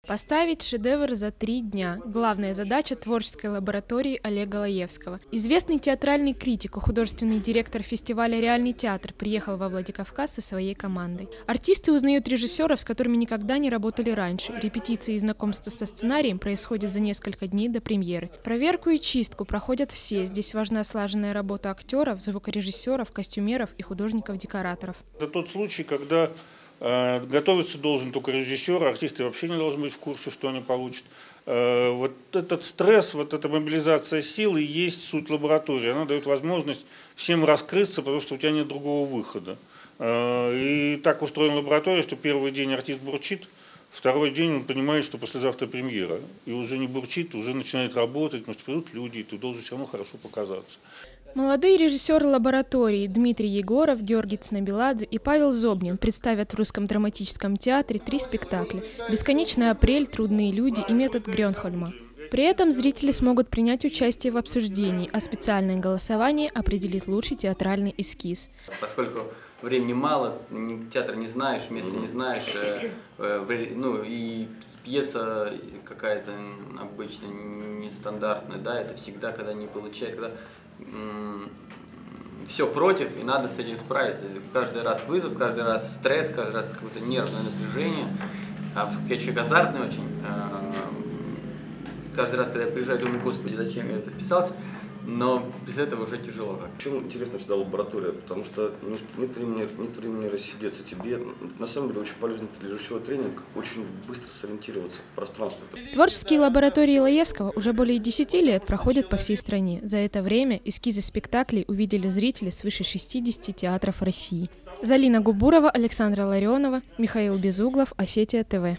Поставить шедевр за 3 дня – главная задача творческой лаборатории Олега Лаевского. Известный театральный критик и художественный директор фестиваля «Реальный театр» приехал во Владикавказ со своей командой. Артисты узнают режиссеров, с которыми никогда не работали раньше. Репетиции и знакомство со сценарием происходят за несколько дней до премьеры. Проверку и чистку проходят все. Здесь важна слаженная работа актеров, звукорежиссеров, костюмеров и художников-декораторов. Это тот случай, когда готовиться должен только режиссер, артисты вообще не должны быть в курсе, что они получат. Вот этот стресс, вот эта мобилизация сил и есть суть лаборатории. Она дает возможность всем раскрыться, потому что у тебя нет другого выхода. И так устроена лаборатория, что первый день артист бурчит, второй день он понимает, что послезавтра премьера. И уже не бурчит, уже начинает работать, потому что придут люди, и ты должен все равно хорошо показаться. Молодые режиссеры лаборатории Дмитрий Егоров, Георгий Цнабеладзе и Павел Зобнин представят в Русском драматическом театре 3 спектакля: «Бесконечный апрель», «Трудные люди» и «Метод Грёнхольма». При этом зрители смогут принять участие в обсуждении, а специальное голосование определит лучший театральный эскиз. Поскольку времени мало, театр не знаешь, место не знаешь, и пьеса какая-то обычно нестандартная, да, это всегда, когда не получается, когда все против, и надо с этим справиться. Каждый раз вызов, каждый раз стресс, каждый раз какое-то нервное напряжение. Я человек азартный очень. Каждый раз, когда я приезжаю, думаю, господи, зачем я это вписался, но без этого уже тяжело. Почему интересна всегда лаборатория? Потому что нет времени рассидеться. Тебе на самом деле очень полезен режиссерский тренинг, очень быстро сориентироваться в пространстве. Творческие лаборатории Лаевского уже более 10 лет проходят по всей стране. За это время эскизы спектаклей увидели зрители свыше 60 театров России. Залина Губурова, Александра Ларионова, Михаил Безуглов, Осетия ТВ.